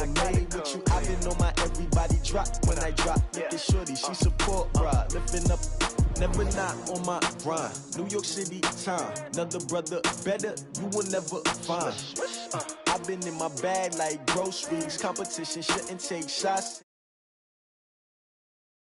never made with you. I've been on my everybody drop when I drop. Look at shorty, she support ride, lifting up. Never not on my grind. New York City time. Another brother better, you will never find. I've been in my bag like groceries. Competition shouldn't take shots.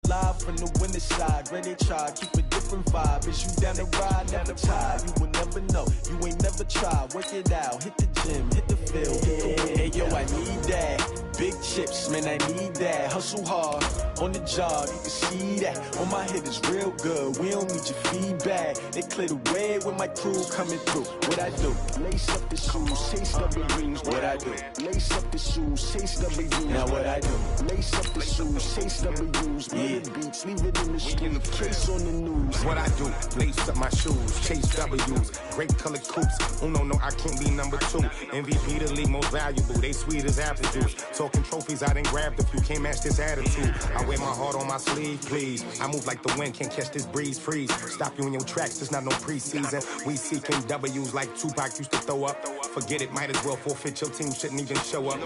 Live from the winter side, ready to try, keep a different vibe. Is you down the ride, never tired. You will never know, you ain't never tried. Work it out, hit the gym, hit the field, hit the win. Hey yo, I need that. Big chips, man, I need that. Hustle hard, on the job, you can see that. On my head is real good, we don't need your feedback. They clear the way when my crew coming through. What I do? Lace up the shoes, taste of the rings. What I do? Lace up the shoes, taste of the rings. Now what I do? Lace up the shoes, taste of the rings. Beats, leave it in the street, case on the news. What I do, lace up my shoes, chase W's, great colored coops. No, I can't be number 2. MVP the league most valuable, they sweet as apple juice. Talking trophies, I done grabbed a few, can't match this attitude. I wear my heart on my sleeve, please. I move like the wind, can't catch this breeze, freeze. Stop you in your tracks, there's not no preseason. We seeking W's like Tupac used to throw up. Forget it, might as well forfeit, your team shouldn't even show up.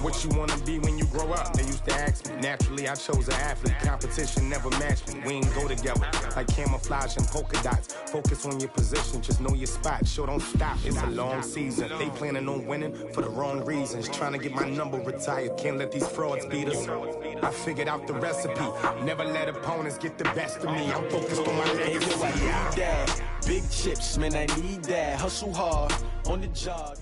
What you wanna be when you grow up? They used to ask me, naturally I chose an athlete. Competition never matched me, we ain't go together. Like camouflage and polka dots. Focus on your position, just know your spot. Show don't stop, it's a long season. They planning on winning for the wrong reasons. Trying to get my number retired, can't let these frauds beat us. I figured out the recipe, never let opponents get the best of me. I'm focused on my legacy. I need that. Big chips, man, I need that. Hustle hard, on the job.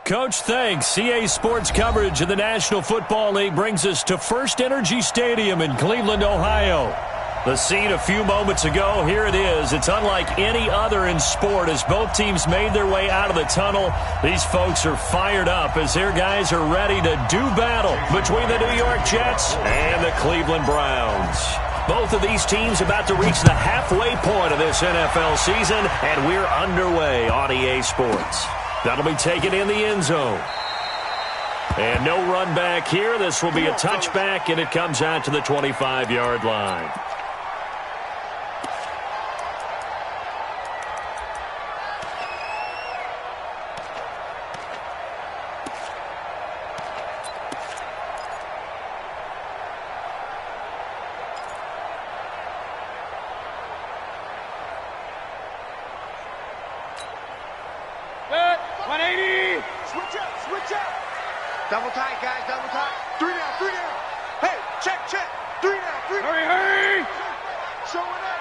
Coach, thanks. CA Sports coverage of the National Football League brings us to First Energy Stadium in Cleveland, Ohio. The scene a few moments ago, here it is. It's unlike any other in sport as both teams made their way out of the tunnel. These folks are fired up as their guys are ready to do battle between the New York Jets and the Cleveland Browns. Both of these teams about to reach the halfway point of this NFL season, and we're underway on EA Sports. That'll be taken in the end zone. And no run back here. This will be a touchback, and it comes out to the 25-yard line. Double tight, guys, double tight. 3 down. Hey, check. 3 down. Hurry. Showing up.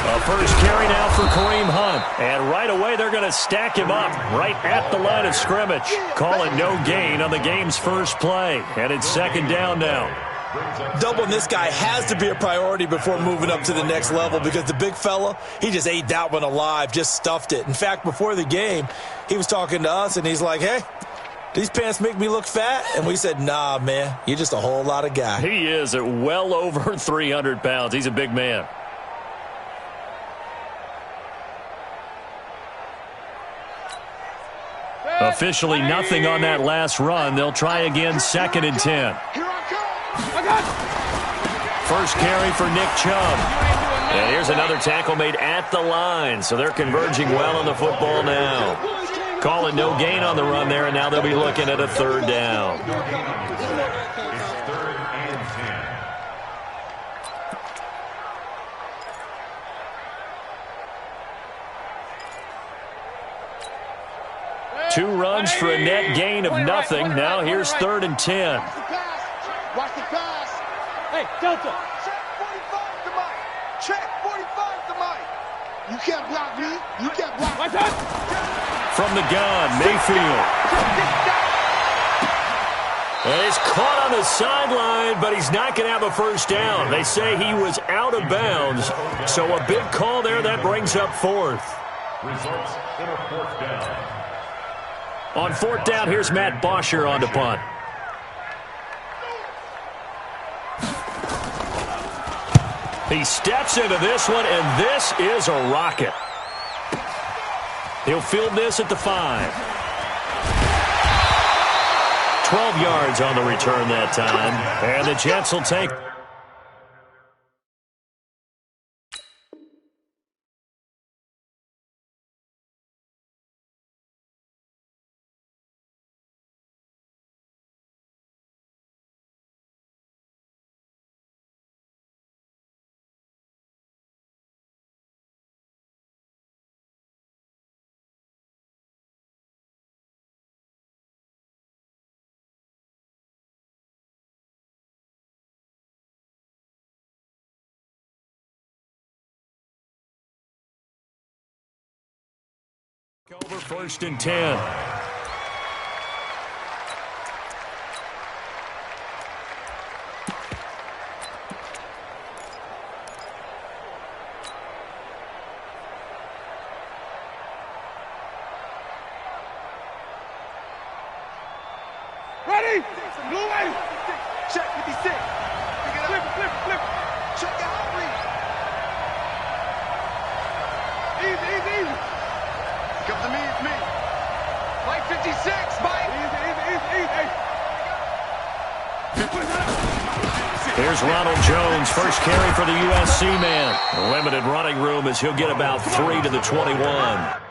A first carry now for Kareem Hunt. And right away, they're going to stack him up right at the line of scrimmage. Calling no gain on the game's first play. And it's second down now. Doubling this guy has to be a priority before moving up to the next level because the big fella, he just ate that one alive, just stuffed it. In fact, before the game, he was talking to us, and he's like, hey, these pants make me look fat? And we said, nah, man, you're just a whole lot of guy. He is at well over 300 pounds. He's a big man. Officially nothing on that last run. They'll try again, second and 10. First carry for Nick Chubb. And here's another tackle made at the line. So they're converging well on the football now. Call it no gain on the run there, and now they'll be looking at a third down. Two runs for a net gain of nothing. Now here's third and 10. Watch the pass. Hey, Delta. Check 45 to Mike. Check 45 to Mike. You can't block me. You can't block me. From the gun, Mayfield. And he's caught on the sideline, but he's not going to have a first down. They say he was out of bounds. So a big call there. That brings up fourth. Results in a fourth down. On fourth down, here's Matt Bosher on to punt. He steps into this one, and this is a rocket. He'll field this at the 5. 12 yards on the return that time, and the Jets will take Over 1st and 10. Ready? Blue way. Check 56. Pick it up. Flip. Check your hot read. Easy. Come to me, it's me. Mike 56, Mike. Easy. Here's Ronald Jones, first carry for the USC man. Limited running room as he'll get about 3 to the 21.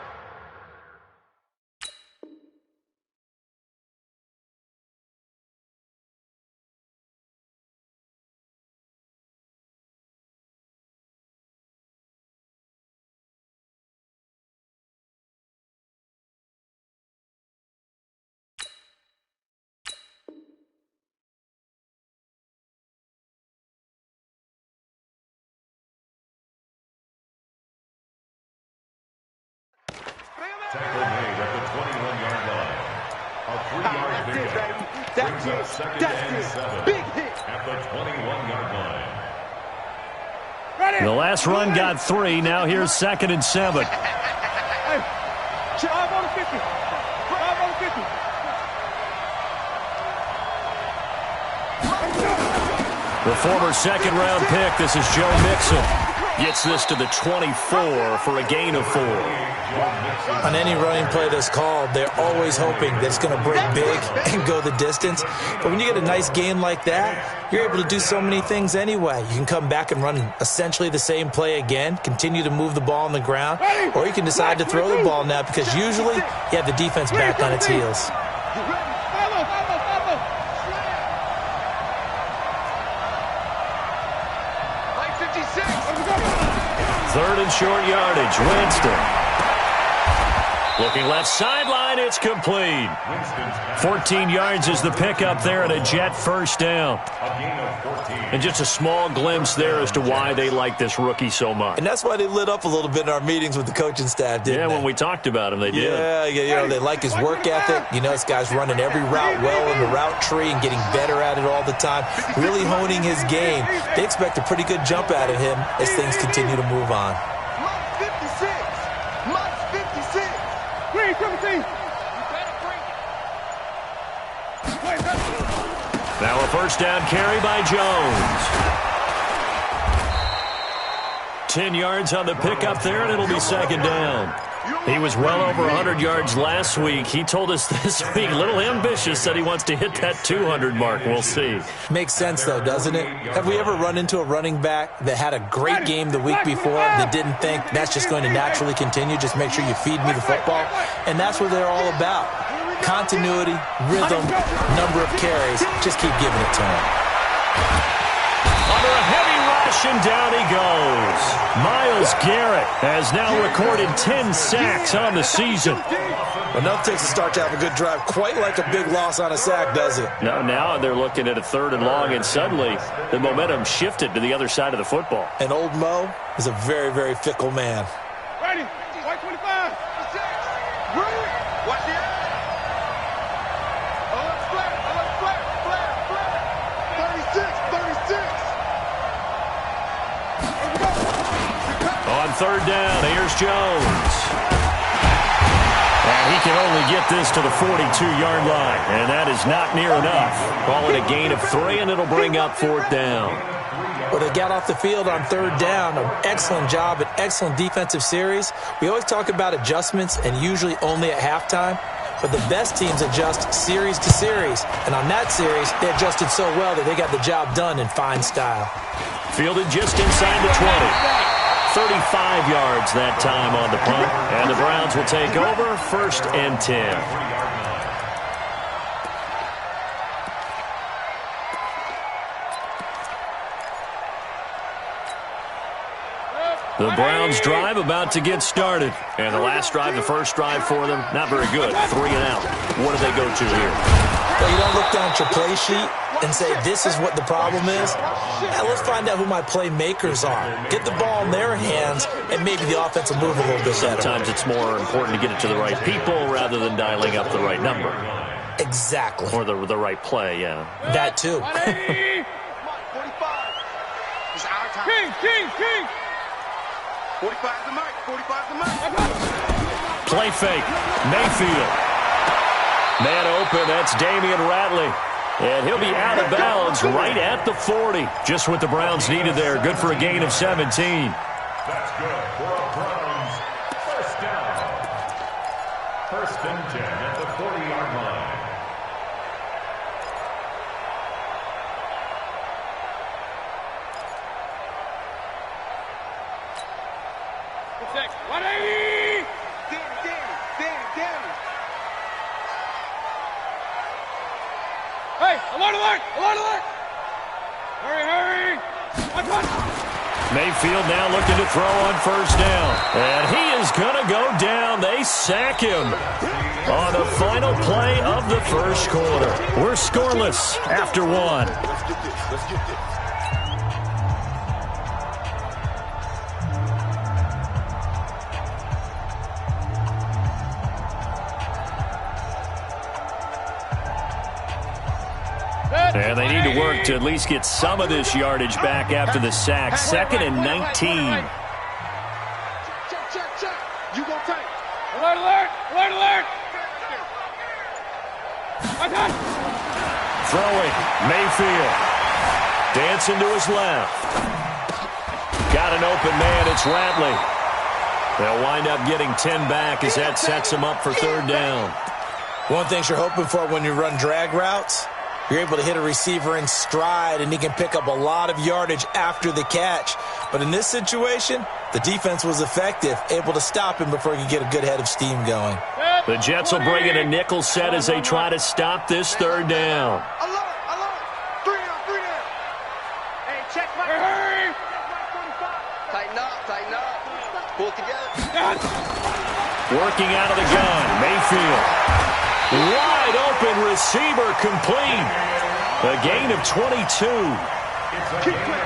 Tackle made at the 21-yard line. A 3-yard pickup brings up 2nd and 7 Big hit. at the 21-yard line. Ready? The last run got 3. Now here's 2nd and 7. Hey, drive on the 50. Drive on the 50. The former second-round pick, this is Joe Mixon. Gets this to the 24 for a gain of 4. On any running play that's called, they're always hoping that it's going to break big and go the distance. But when you get a nice gain like that, you're able to do so many things anyway. You can come back and run essentially the same play again, continue to move the ball on the ground, or you can decide to throw the ball now because usually you have the defense back on its heels. Mike 56. 3rd and short yardage. Winston. Looking left sideline, it's complete. 14 yards is the pickup there and a Jet first down. A gain of 14. And just a small glimpse there as to why they like this rookie so much. And that's why they lit up a little bit in our meetings with the coaching staff, didn't they? Yeah, when we talked about him, they did. Yeah, they like his work ethic. You know, this guy's running every route well in the route tree and getting better at it all the time, really honing his game. They expect a pretty good jump out of him as things continue to move on. Mike 56. Mike 56. Green, come and see. Now a first down carry by Jones. 10 yards on the pickup there, and it'll be 2nd down. He was well over 100 yards last week. He told us this week, a little ambitious, said he wants to hit that 200 mark. We'll see. Makes sense, though, doesn't it? Have we ever run into a running back that had a great game the week before that didn't think that's just going to naturally continue? Just make sure you feed me the football. And that's what they're all about. Continuity, rhythm, number of carries. Just keep giving it to him. Under a heavy rush, and down he goes. Myles Garrett has now recorded 10 sacks on the season. Well, nothing takes a start to have a good drive quite like a big loss on a sack, does it? No, now they're looking at a 3rd and long, and suddenly the momentum shifted to the other side of the football. And old Mo is a very, very fickle man. Ready? White 25. Watch the eye. Flare. 36. On 3rd down, here's Jones. And he can only get this to the 42-yard line, and that is not near enough. Call it a gain of 3, and it'll bring up 4th down. Well, they got off the field on 3rd down. An excellent job, an excellent defensive series. We always talk about adjustments, and usually only at halftime. But the best teams adjust series to series. And on that series, they adjusted so well that they got the job done in fine style. Fielded just inside the 20. 35 yards that time on the punt. And the Browns will take over 1st and 10. The Browns drive about to get started. And the last drive, the first drive for them, not very good. 3 and out. What do they go to here? But you don't look down at your play sheet and say, this is what the problem is. Now, let's find out who my playmakers are. Get the ball in their hands, and maybe the offense will move a little bit better. Sometimes it's more important to get it to the right people rather than dialing up the right number. Exactly. Or the right play, yeah. That too. 45. It's our time. King. 45 the mic. 45 the mic. Play fake. Mayfield. Man open. That's Damian Ratley. And he'll be out of bounds right at the 40. Just what the Browns needed there. Good for a gain of 17. That's good for a Browns first down. First and 10 at the 40-yard line. Six. 180. Danny. Hey, alert. Hurry. Mayfield now looking to throw on first down. And he is going to go down. They sack him on the final play of the first quarter. We're scoreless after one. Let's get this. And they need to work to at least get some of this yardage back after the sack. 2nd and 19. Check. You gonna take. Alert. Throwing. Mayfield. Dancing to his left. Got an open man. It's Ratley. They'll wind up getting 10 back as that sets them up for third down. One thing you're hoping for when you run drag routes, you're able to hit a receiver in stride, and he can pick up a lot of yardage after the catch. But in this situation, the defense was effective, able to stop him before he could get a good head of steam going. The Jets will bring in a nickel set as they try to stop this third down. Alert. 3 down. Hey, check my. Hurry. Tighten up. Pull it together. Working out of the gun, Mayfield. Wide open receiver complete. A gain of 22.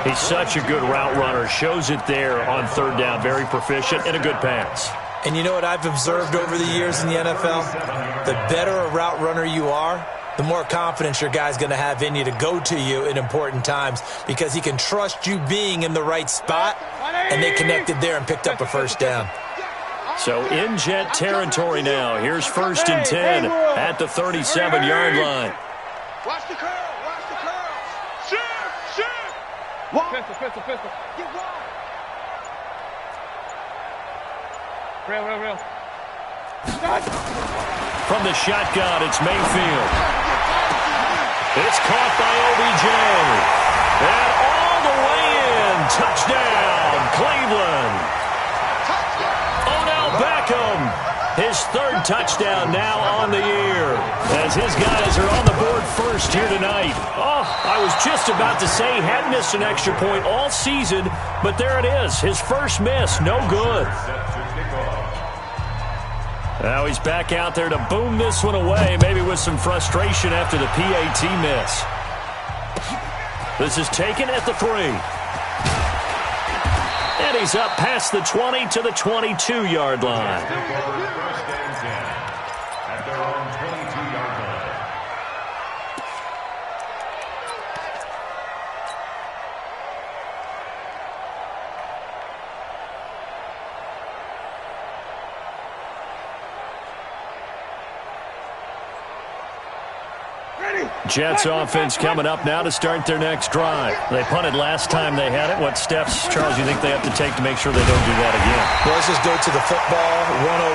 He's such a good route runner. Shows it there on third down. Very proficient and a good pass. And you know what I've observed over the years in the NFL? The better a route runner you are, the more confidence your guy's going to have in you to go to you in important times because he can trust you being in the right spot, and they connected there and picked up a first down. So in Jet territory now. Here's 1st and 10 at the 37-yard line. Watch the curl. Shoot. Pistol. Get wide. Real. From the shotgun, it's Mayfield. It's caught by OBJ. And all the way in. Touchdown, Cleveland. Beckham, his 3rd touchdown now on the year as his guys are on the board first here tonight. Oh, I was just about to say hadn't missed an extra point all season, but there it is, his first miss, no good. Now he's back out there to boom this one away, maybe with some frustration after the PAT miss. This is taken at the 3. And he's up past the 20 to the 22-yard line. First and 10 at their own 22-yard line. Jets offense coming up now to start their next drive. They punted last time they had it. What steps, Charles, you think they have to take to make sure they don't do that again? Well, let's just go to the football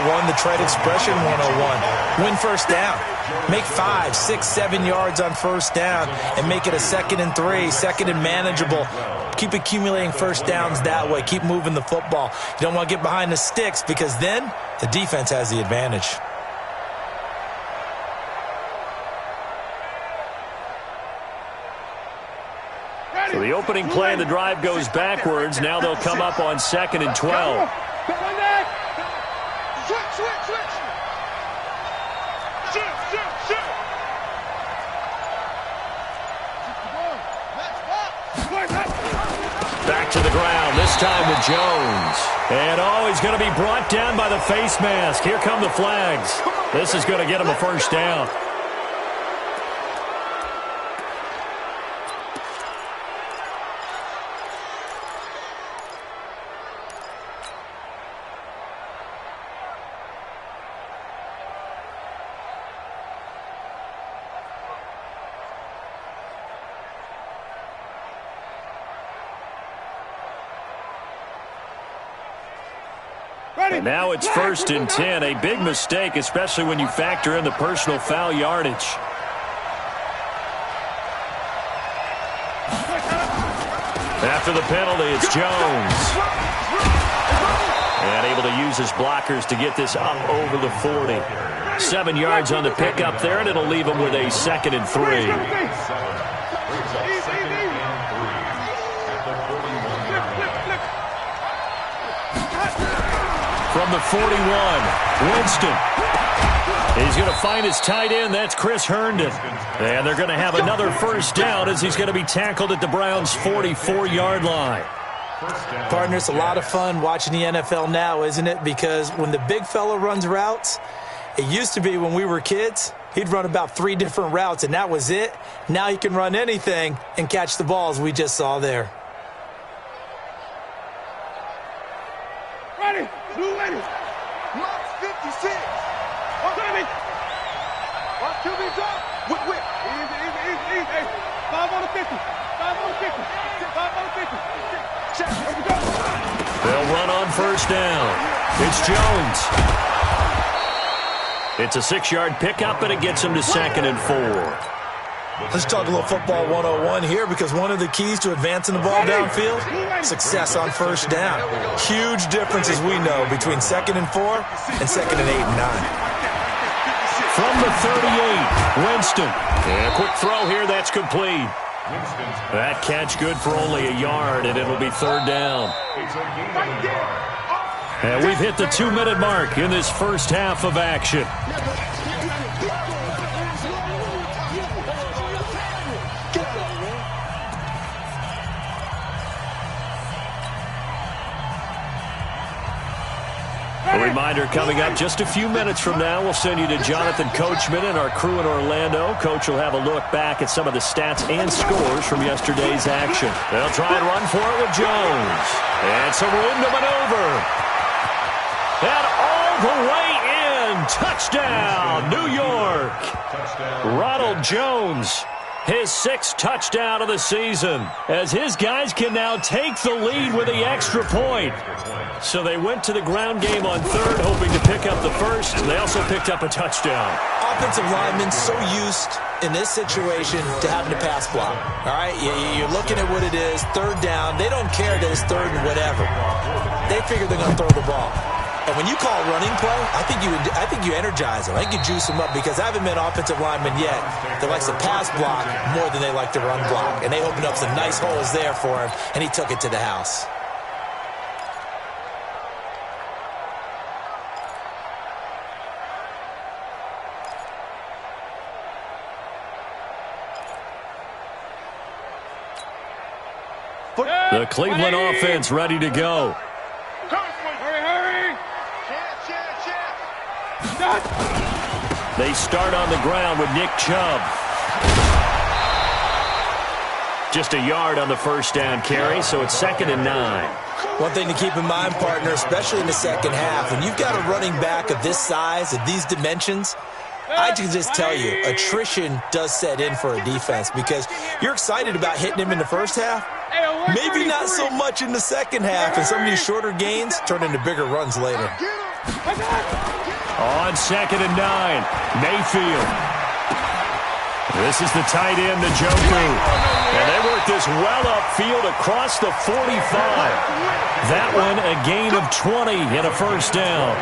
101, the trade expression 101. Win first down. Make 5, 6, 7 yards on first down and make it a 2nd and 3, 2nd and manageable. Keep accumulating first downs that way. Keep moving the football. You don't want to get behind the sticks because then the defense has the advantage. So the opening play of the drive goes backwards. Now they'll come up on 2nd and 12. Switch. Jones. And, he's going to be brought down by the face mask. Here come the flags. This is going to get him a first down. And now it's 1st and 10, a big mistake, especially when you factor in the personal foul yardage. After the penalty, it's Jones. And able to use his blockers to get this up over the 40. 7 yards on the pickup there, and it'll leave him with a 2nd and 3. From the 41, Winston. He's going to find his tight end. That's Chris Herndon. And they're going to have another first down as he's going to be tackled at the Browns' 44-yard line. Partner, it's a lot of fun watching the NFL now, isn't it? Because when the big fella runs routes, it used to be when we were kids, he'd run about 3 different routes, and that was it. Now he can run anything and catch the balls we just saw there. Ready, blue ready. Mark 56. Watch me. Watch to be drop. Whip. Easy. Hey, 5 on the 50. 5 on the 50. 5 on the 50. Check. Here we go. They'll run on first down. It's Jones. It's a 6-yard pickup, and it gets him to 2nd and 4. Let's talk a little football 101 here, because one of the keys to advancing the ball downfield, success on first down. Huge difference, as we know, between 2nd and 4 and 2nd and 8 and 9. From the 38, Winston. And a quick throw here, that's complete. That catch good for only a yard, and it'll be 3rd down. And we've hit the 2-minute mark in this first half of action. A reminder coming up just a few minutes from now, we'll send you to Jonathan Coachman and our crew in Orlando. Coach will have a look back at some of the stats and scores from yesterday's action. They'll try and run for it with Jones. And some room to maneuver. And all the way in. Touchdown, New York. Ronald Jones, his 6th touchdown of the season, as his guys can now take the lead with the extra point. So they went to the ground game on 3rd, hoping to pick up the 1st. They also picked up a touchdown. Offensive linemen so used in this situation to having to pass block. All right, you're looking at what it is, 3rd down. They don't care that it's 3rd and whatever. They figure they're going to throw the ball. And when you call running play, I think you energize them. I think you juice them up, because I haven't met offensive linemen yet that likes to pass block more than they like to run block. And they opened up some nice holes there for him, and he took it to the house. The Cleveland offense ready to go. Hurry. They start on the ground with Nick Chubb. Just a yard on the first down carry, so it's 2nd and 9. One thing to keep in mind, partner, especially in the second half, when you've got a running back of this size, of these dimensions, I can just tell you, attrition does set in for a defense, because you're excited about hitting him in the first half. Maybe not so much in the second half, and some of these shorter gains turn into bigger runs later. On 2nd and 9, Mayfield. This is the tight end, Njoku. And they work this well upfield across the 45. That one a gain of 20 and a first down.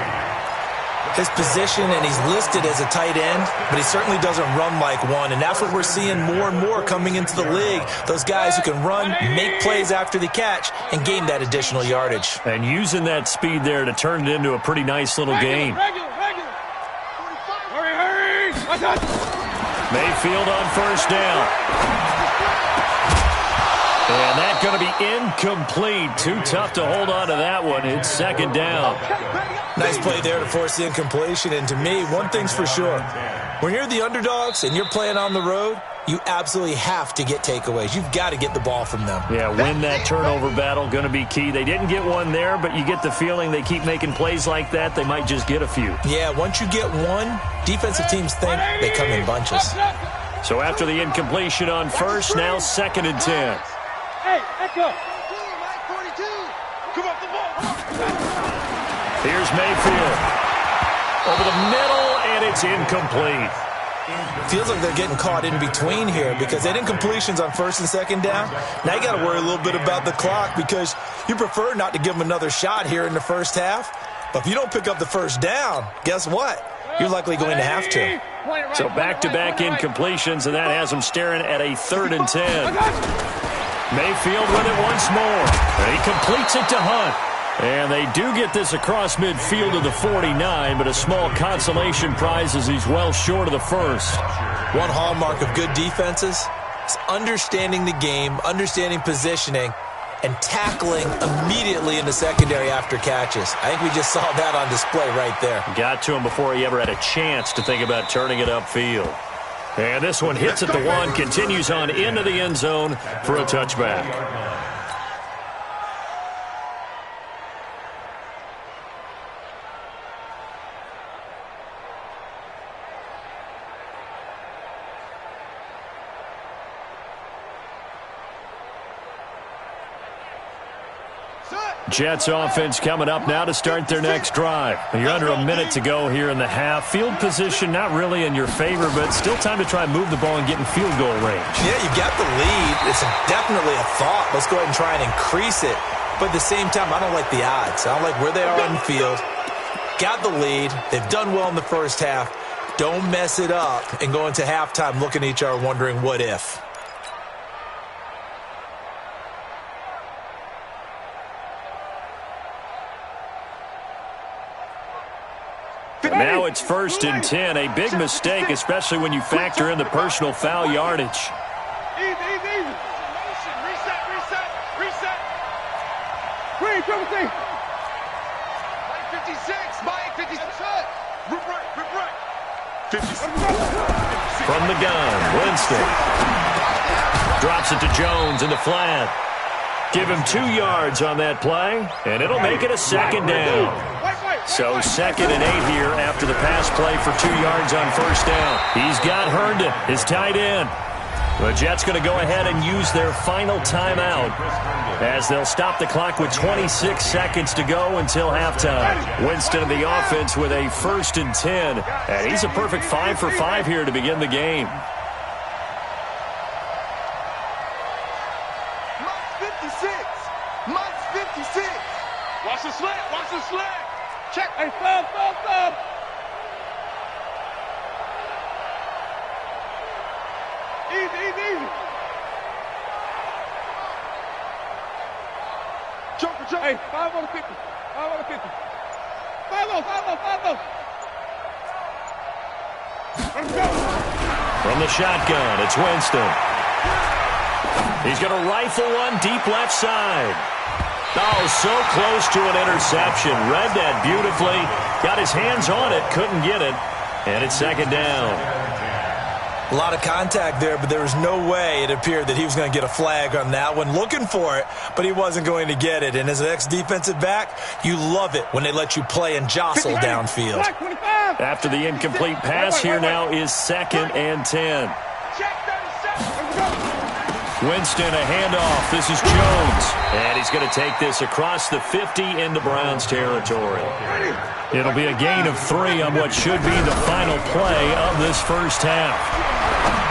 His position, and he's listed as a tight end, but he certainly doesn't run like one, and that's what we're seeing more and more coming into the league. Those guys who can run, make plays after the catch, and gain that additional yardage. And using that speed there to turn it into a pretty nice little gain. Hurry. Mayfield on first down. And that's going to be incomplete. Too tough to hold on to that one. It's second down. Nice play there to force the incompletion. And to me, one thing's for sure. When you're the underdogs and you're playing on the road, you absolutely have to get takeaways. You've got to get the ball from them. Yeah, win that turnover battle, going to be key. They didn't get one there, but you get the feeling they keep making plays like that, they might just get a few. Yeah, once you get one, defensive teams think they come in bunches. So after the incompletion on first, now second and 10. Hey, echo. Come up the ball. Here's Mayfield. Over the middle, and it's incomplete. Feels like they're getting caught in between here because they had incompletions on first and second down. Now you got to worry a little bit about the clock because you prefer not to give them another shot here in the first half. But if you don't pick up the first down, guess what? You're likely going to have to. So back-to-back incompletions, and that has them staring at a 3rd and 10. Mayfield with it once more. And he completes it to Hunt. And they do get this across midfield to the 49, but a small consolation prize as he's well short of the first. One hallmark of good defenses is understanding the game, understanding positioning, and tackling immediately in the secondary after catches. I think we just saw that on display right there. Got to him before he ever had a chance to think about turning it upfield. And this one hits at the 1, continues on into the end zone for a touchback. Jets offense coming up now to start their next drive. You're under a minute to go here in the half. Field position not really in your favor, but still time to try and move the ball and get in field goal range. Yeah, you've got the lead. It's definitely a thought. Let's go ahead and try and increase it. But at the same time, I don't like the odds. I don't like where they are on the field. Got the lead. They've done well in the first half. Don't mess it up and go into halftime looking at each other wondering what if. Now it's 1st and 10. A big mistake, especially when you factor in the personal foul yardage. Easy. Reset. Green, triple T. Mike 56. Mike 56. Rip right. 56. From the gun, Winston. Drops it to Jones in the flat. Give him 2 yards on that play, and it'll make it a second down. So 2nd and 8 here after the pass play for 2 yards on first down. He's got Herndon, his tight end. The Jets going to go ahead and use their final timeout as they'll stop the clock with 26 seconds to go until halftime. Winston in the offense with a 1st and 10. And he's a perfect 5 for 5 here to begin the game. Mike's 56. Watch the slant. Check. Hey, stop. Easy. Choke. Hey, 5 on the 50. 5-0. Let's go. From the shotgun, it's Winston. He's going to rifle one deep left side. Oh, so close to an interception. Read that beautifully. Got his hands on it, couldn't get it. And it's second down. A lot of contact there, but there was no way it appeared that he was going to get a flag on that one. Looking for it, but he wasn't going to get it. And as an ex-defensive back, you love it when they let you play and jostle downfield. After the incomplete pass, here now is 2nd and 10. Winston, a handoff. This is Jones. And he's going to take this across the 50 into Browns territory. It'll be a gain of 3 on what should be the final play of this first half.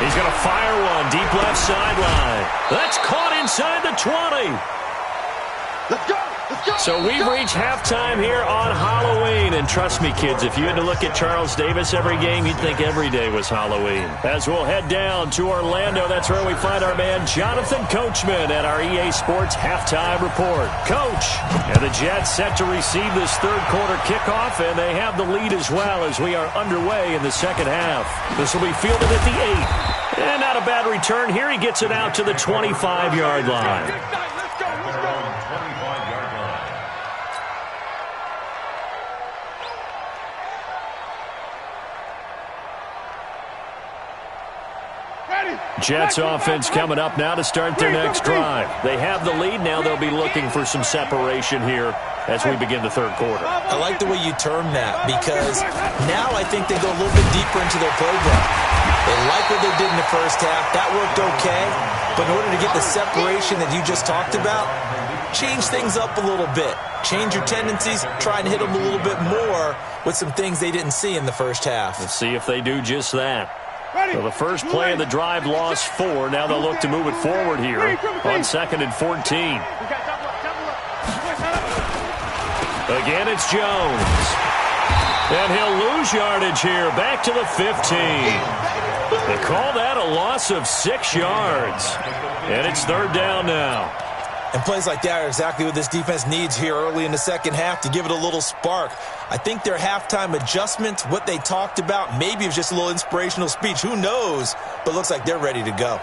He's going to fire one deep left sideline. That's caught inside the 20. Let's go. So we've reached halftime here on Halloween. And trust me, kids, if you had to look at Charles Davis every game, you'd think every day was Halloween. As we'll head down to Orlando, that's where we find our man Jonathan Coachman at our EA Sports Halftime Report. Coach, and the Jets set to receive this third quarter kickoff, and they have the lead as well as we are underway in the second half. This will be fielded at the 8. And not a bad return here. He gets it out to the 25-yard line. Jets offense coming up now to start their next drive. They have the lead. Now they'll be looking for some separation here as we begin the third quarter. I like the way you term that because now I think they go a little bit deeper into their playbook. They like what they did in the first half. That worked okay. But in order to get the separation that you just talked about, change things up a little bit. Change your tendencies. Try and hit them a little bit more with some things they didn't see in the first half. Let's see if they do just that. So the first play of the drive lost 4. Now they'll look to move it forward here on 2nd and 14. Again, it's Jones. And he'll lose yardage here. Back to the 15. They call that a loss of 6 yards. And it's third down now. And plays like that are exactly what this defense needs here early in the second half to give it a little spark. I think their halftime adjustments, what they talked about, maybe it was just a little inspirational speech. Who knows? But it looks like they're ready to go.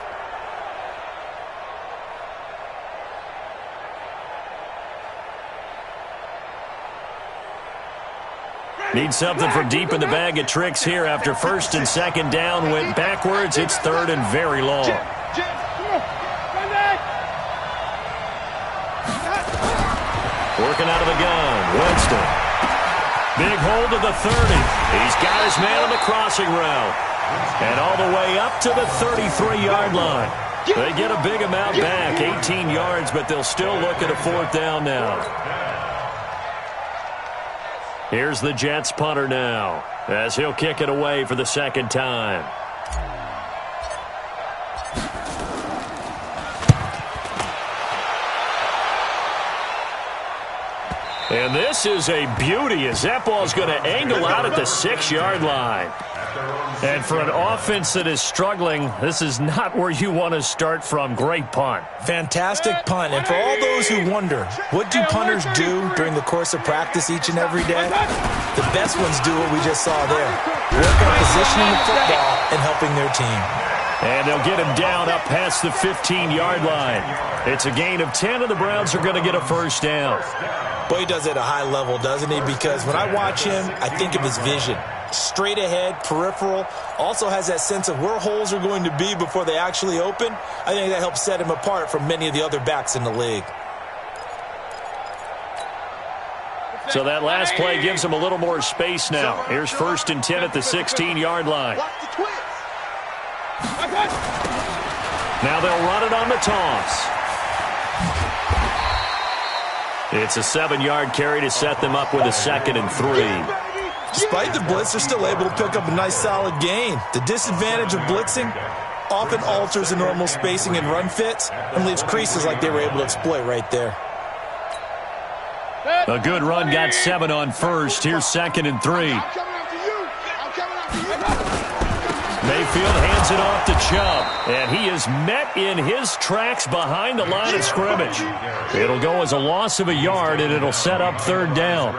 Need something from deep in the bag of tricks here after first and second down went backwards. It's third and very long. Working out of the gun, Winston. Big hold to the 30. He's got his man on the crossing route. And all the way up to the 33-yard line. They get a big amount back, 18 yards, but they'll still look at a fourth down now. Here's the Jets punter now, as he'll kick it away for the second time. And this is a beauty as that ball's going to angle out at the 6-yard line. And for an offense that is struggling, this is not where you want to start from. Great punt. Fantastic punt. And for all those who wonder, what do punters do during the course of practice each and every day? The best ones do what we just saw there. Work on positioning the football and helping their team. And they'll get him down up past the 15-yard line. It's a gain of 10, and the Browns are going to get a first down. Boy, he does it at a high level, doesn't he? Because when I watch him, I think of his vision. Straight ahead, peripheral. Also has that sense of where holes are going to be before they actually open. I think that helps set him apart from many of the other backs in the league. So that last play gives him a little more space now. Here's first and 10 at the 16-yard line. Now they'll run it on the toss. It's a 7-yard carry to set them up with a 2nd and 3. Despite the blitz, they're still able to pick up a nice solid gain. The disadvantage of blitzing often alters the normal spacing and run fits and leaves creases like they were able to exploit right there. A good run got 7 on first. Here's 2nd and 3. Mayfield hands it off to Chubb, and he is met in his tracks behind the line of scrimmage. It'll go as a loss of a yard, and it'll set up third down.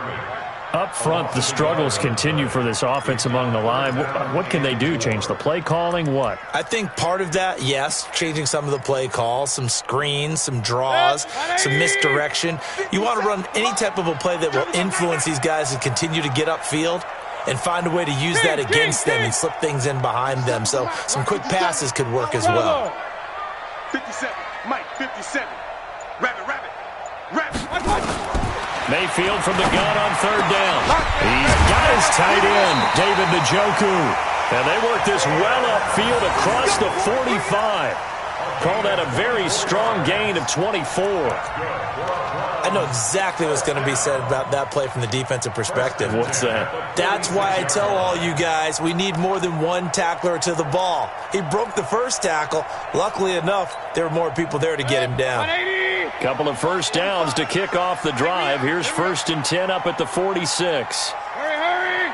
Up front, the struggles continue for this offense among the line. What can they do? Change the play calling? What? I think part of that, yes, changing some of the play calls, some screens, some draws, some misdirection. You want to run any type of a play that will influence these guys to continue to get upfield and find a way to use that against them and slip things in behind them. So some quick passes could work as well. 57, Mike, 57. Rabbit. Mayfield from the gun on third down. He's got his tight end, David Njoku. And they work this well upfield across the 45. Call that a very strong gain of 24. I know exactly what's going to be said about that play from the defensive perspective. What's that? That's why I tell all you guys we need more than one tackler to the ball. He broke the first tackle. Luckily enough, there were more people there to get him down. Couple of first downs to kick off the drive. Here's 1st and 10 up at the 46. Hurry!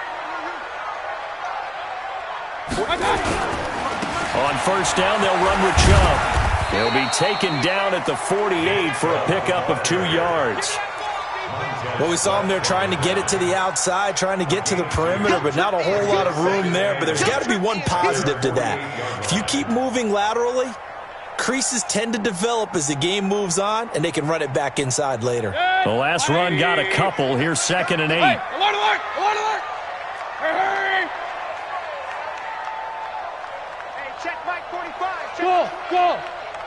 On first down, they'll run with Chubb. He'll be taken down at the 48 for a pickup of 2 yards. Well, we saw him there trying to get it to the outside, trying to get to the perimeter, but not a whole lot of room there. But there's got to be one positive to that. If you keep moving laterally, creases tend to develop as the game moves on, and they can run it back inside later. The last run got a couple. Here's 2nd and 8. Alert! Alert! Hurry! Hey, check Mike 45. Go!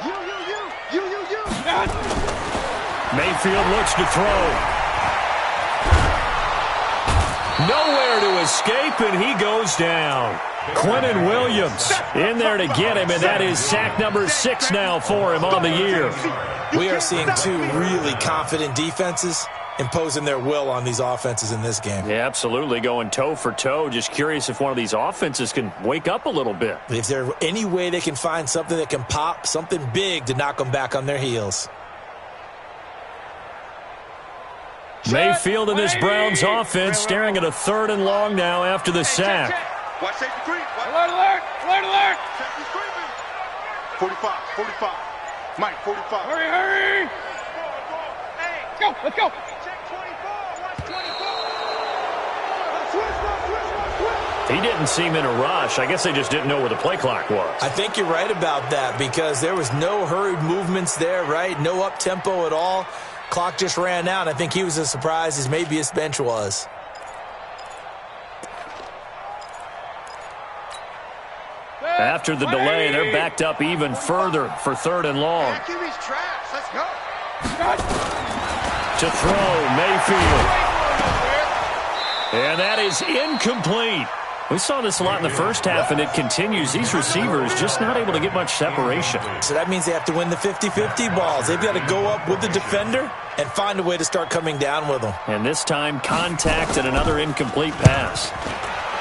You. Mayfield looks to throw. Nowhere to escape, and he goes down. Quentin Williams in there to get him, and that is sack number 6 now for him on the year. We are seeing 2 really confident defenses imposing their will on these offenses in this game. Yeah, absolutely, going toe for toe. Just curious if one of these offenses can wake up a little bit. If there's any way they can find something that can pop, something big to knock them back on their heels. Mayfield and this Browns offense staring at a 3rd and long now after the sack. Watch safety creep. Alert! Safety creeping. 45. Mike, 45. Hurry! Hey, Let's go! check 24. Watch 24. He didn't seem in a rush. I guess they just didn't know where the play clock was. I think you're right about that because there was no hurried movements there, right? No up-tempo at all. Clock just ran out. I think he was as surprised as maybe his bench was. After the delay, they're backed up even further for 3rd and long. QB's trash. Let's go. To throw, Mayfield. And that is incomplete. We saw this a lot in the first half, and it continues. These receivers just not able to get much separation. So that means they have to win the 50-50 balls. They've got to go up with the defender and find a way to start coming down with them. And this time, contact and another incomplete pass.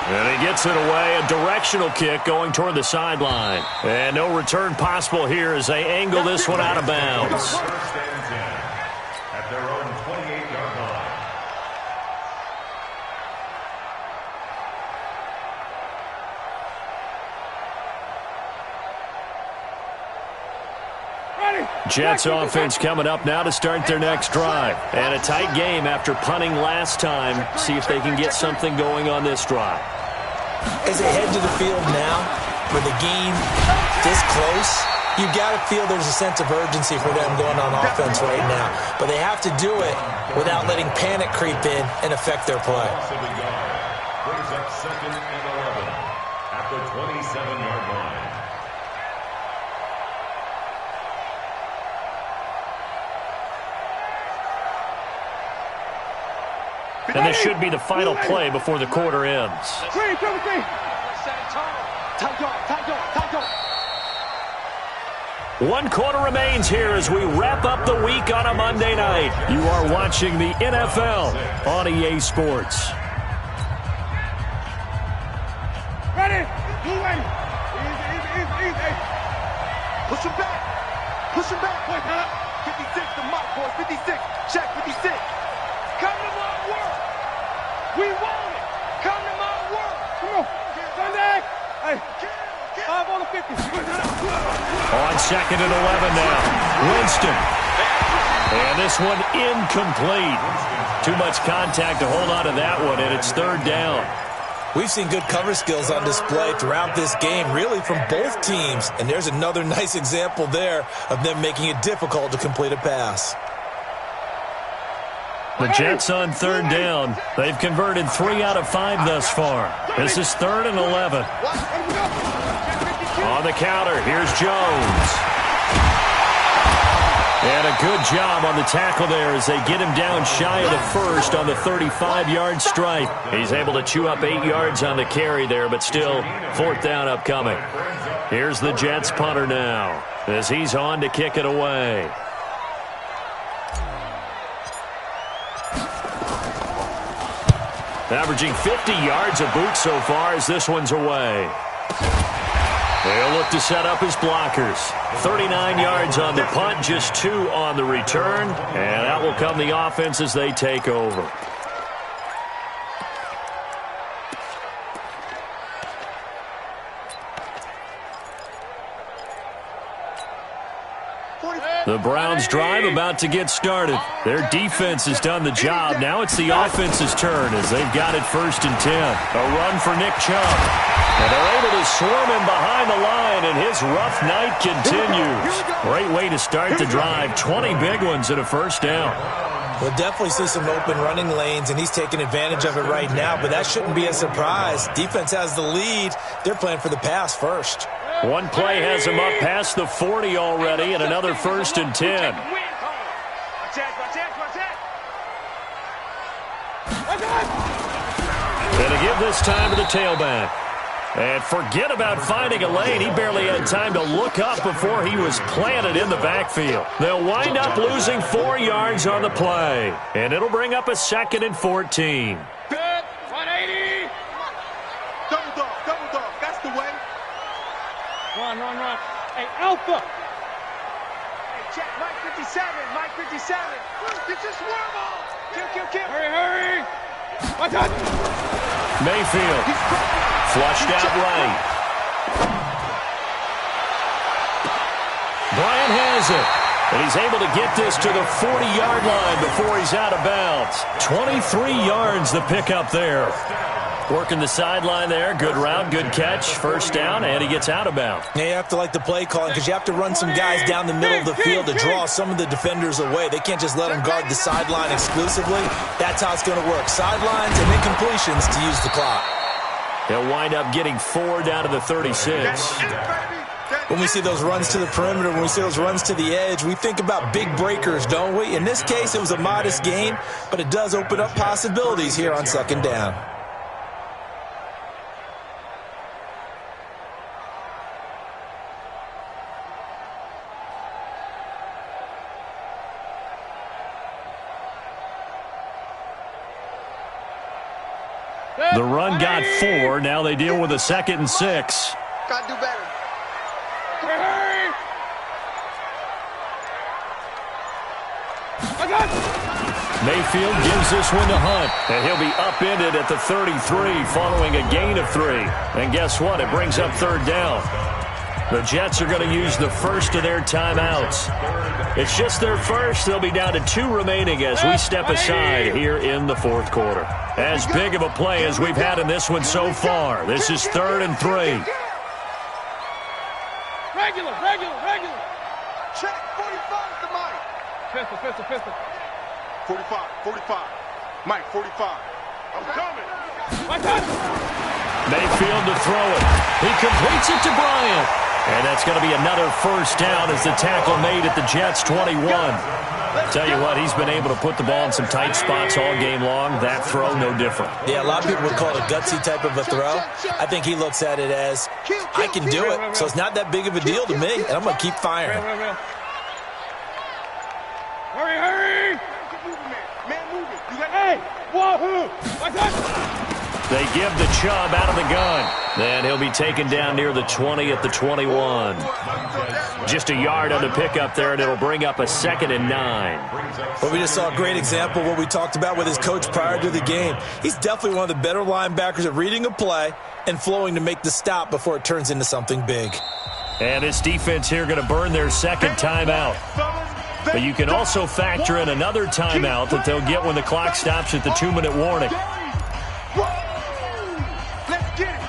And he gets it away, a directional kick going toward the sideline. And no return possible here as they angle this one out of bounds. 1st and 10 at their own 28-yard line. Jets offense coming up now to start their next drive. And a tight game after punting last time. See if they can get something going on this drive. As they head to the field now, with the game this close, you've got to feel there's a sense of urgency for them going on offense right now. But they have to do it without letting panic creep in and affect their play. Brings up 2nd and 11 at the 27-yard line. And this should be the final play before the quarter ends. One quarter remains here as we wrap up the week on a Monday night. You are watching the NFL on EA Sports. Ready? Move ready. Easy. Push him back. 56 to Mike, boys. 56. Check 56. Come to my work. We want it. Come to my work. Come on. Sunday. Hey. 5 on the 50. On 2nd and 11 now. Winston. And this one incomplete. Too much contact to hold on to that one, and it's 3rd down. We've seen good cover skills on display throughout this game, really from both teams. And there's another nice example there of them making it difficult to complete a pass. The Jets on 3rd down. They've converted 3 out of 5 thus far. This is 3rd and 11. On the counter, here's Jones. And a good job on the tackle there as they get him down shy of the first on the 35-yard stripe. He's able to chew up 8 yards on the carry there, but still 4th down upcoming. Here's the Jets punter now as he's on to kick it away. Averaging 50 yards a boot so far as this one's away. They'll look to set up his blockers. 39 yards on the punt, just 2 on the return. And out will come the offense as they take over. The Browns drive about to get started. Their defense has done the job. Now it's the offense's turn as they've got it 1st and 10. A run for Nick Chubb. And they're able to swarm him behind the line, and his rough night continues. Great way to start the drive. 20 big ones and a 1st down. We'll definitely see some open running lanes, and he's taking advantage of it right now, but that shouldn't be a surprise. Defense has the lead. They're playing for the pass first. One play has him up past the 40 already, and another 1st and 10. And to give this time to the tailback. And forget about finding a lane. He barely had time to look up before he was planted in the backfield. They'll wind up losing 4 yards on the play. And it'll bring up a 2nd and 14. Good. 180. Double dog. That's the way. Run. Hey, Alpha. Hey, check. Mike 57. Get your swerve on. Kill. Hurry. Watch out. Mayfield. Flushed out right. Bryant has it. And he's able to get this to the 40-yard line before he's out of bounds. 23 yards the pickup there. Working the sideline there. Good route, good catch. 1st down, and he gets out of bounds. Now you have to like the play calling because you have to run some guys down the middle of the field to draw some of the defenders away. They can't just let them guard the sideline exclusively. That's how it's going to work. Sidelines and incompletions to use the clock. They'll wind up getting 4 down to the 36. When we see those runs to the perimeter, when we see those runs to the edge, we think about big breakers, don't we? In this case, it was a modest gain, but it does open up possibilities here on 2nd down. The run got 4. Now they deal with a 2nd and 6. Gotta do better. Hurry. Mayfield gives this one to Hunt. And he'll be upended at the 33 following a gain of 3. And guess what? It brings up 3rd down. The Jets are going to use the 1st of their timeouts. It's just their first. They'll be down to 2 remaining as we step aside here in the 4th quarter. As big of a play as we've had in this one so far. This is 3rd and 3. Regular. Check. 45 to Mike. Pistol. 45. Mike, 45. I'm coming. Watch out. Mayfield to throw it. He completes it to Bryant. And that's going to be another 1st down as the tackle made at the Jets' 21. Tell you what, he's been able to put the ball in some tight spots all game long. That throw, no different. Yeah, a lot of people would call it a gutsy type of a throw. I think he looks at it as, I can do it, so it's not that big of a deal to me, and I'm going to keep firing. Hurry. Man moving. You got Hey, wahoo. Watch out. They give the Chubb out of the gun. Then he'll be taken down near the 20 at the 21. Just a yard on the pickup there, and it'll bring up a 2nd and 9. Well, we just saw a great example of what we talked about with his coach prior to the game. He's definitely one of the better linebackers at reading a play and flowing to make the stop before it turns into something big. And this defense here going to burn their 2nd timeout. But you can also factor in another timeout that they'll get when the clock stops at the 2-minute warning. Let's get it.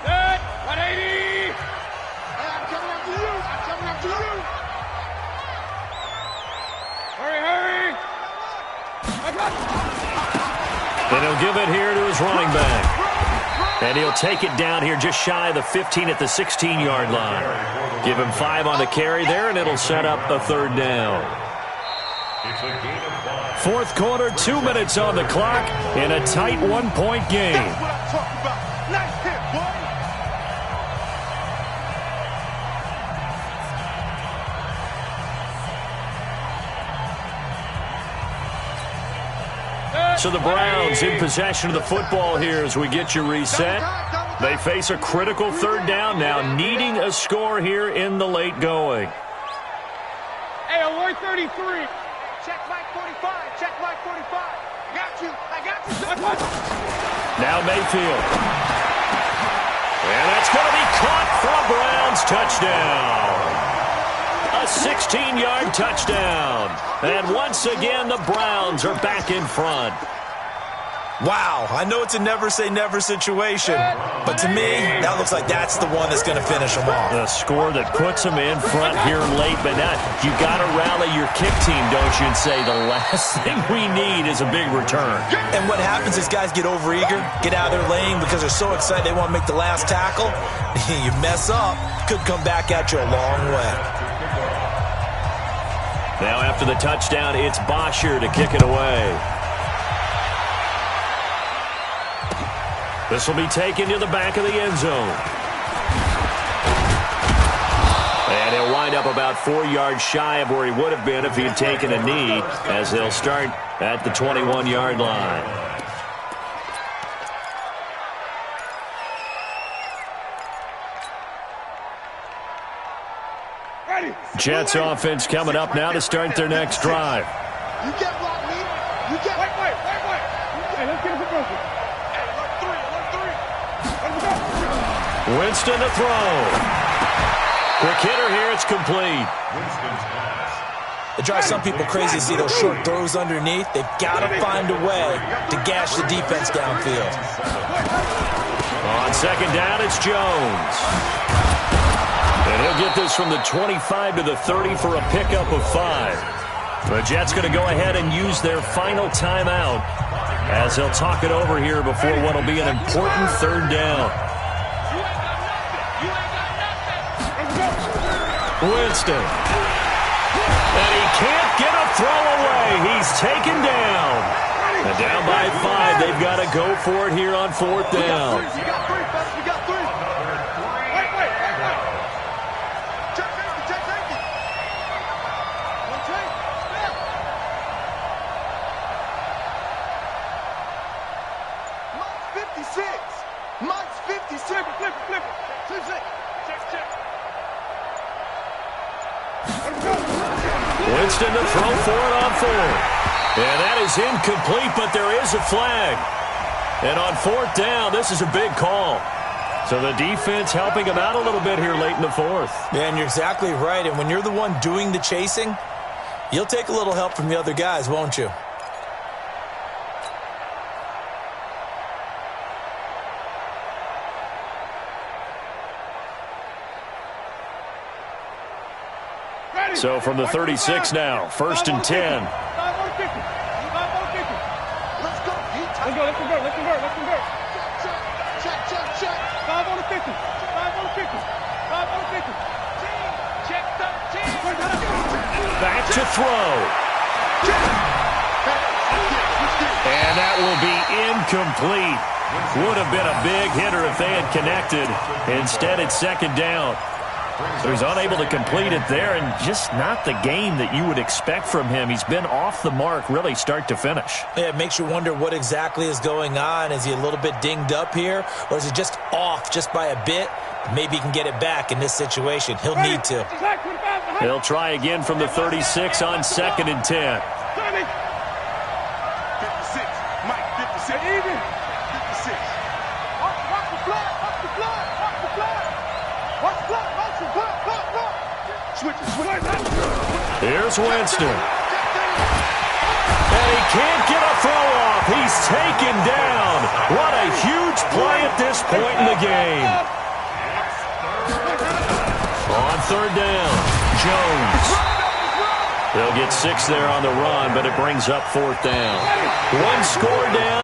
Good. 180. I'm coming after you. Hurry. And he'll give it here to his running back. And he'll take it down here just shy of the 15 at the 16-yard line. Give him 5 on the carry there, and it'll set up a 3rd down. 4th quarter, 2 minutes on the clock in a tight 1-point game. That's what I'm talking about. Nice hit, boy. So the Browns in possession of the football here as we get you reset. They face a critical third down now, needing a score here in the late going. Hey, alert 33. Check Mike 45. Check Mike 45. I got you. Now Mayfield. And that's going to be caught for a Browns touchdown. A 16-yard touchdown. And once again, the Browns are back in front. Wow, I know it's a never-say-never situation, but to me, that looks like that's the one that's going to finish them off. The score that puts them in front here late, but now you got to rally your kick team, don't you, and say the last thing we need is a big return. And what happens is guys get overeager, get out of their lane because they're so excited they want to make the last tackle. You mess up, could come back at you a long way. Now after the touchdown, it's Bosher to kick it away. This will be taken to the back of the end zone. And he'll wind up about 4 yards shy of where he would have been if he had taken a knee, as they'll start at the 21-yard line. Jets offense coming up now to start their next drive. You get blocked, me. You get... Wait. Hey, let's get it for Wilson. Winston to throw. Quick hitter here, it's complete. It drives some people crazy to see those short throws underneath. They've got to find a way to gash the defense downfield. On second down, it's Jones. And he'll get this from the 25 to the 30 for a pickup of 5. The Jets going to go ahead and use their final timeout as they'll talk it over here before what will be an important third down. Winston. And he can't get a throw away. He's taken down. And down by 5. They've got to go for it here on fourth down. You got 3, fellas. You got 3. Wait. Check safety. One take. Mike's 56. Flip it. Check. Winston to throw for it on 4. And that is incomplete, but there is a flag. And on fourth down, this is a big call. So the defense helping him out a little bit here late in the fourth. Yeah, and you're exactly right. And when you're the one doing the chasing, you'll take a little help from the other guys, won't you? So from the 36 now, 1st and 10. 5 on 50. Let's convert. Check. 5 on the 50. Check 13. Back to throw. And that will be incomplete. Would have been a big hitter if they had connected. Instead, it's second down. So he's unable to complete it there, and just not the game that you would expect from him. He's been off the mark really start to finish. Yeah, it makes you wonder what exactly is going on. Is he a little bit dinged up here, or is he just off just by a bit? Maybe he can get it back in this situation. He'll need to. He'll try again from the 36 on 2nd and 10. 56. Mike, 56. Even. 56. Watch the flag. Switch. Here's Winston. And he can't get a throw off. He's taken down. What a huge play at this point in the game. On third down, Jones. They'll get 6 there on the run, but it brings up fourth down. 1 score down.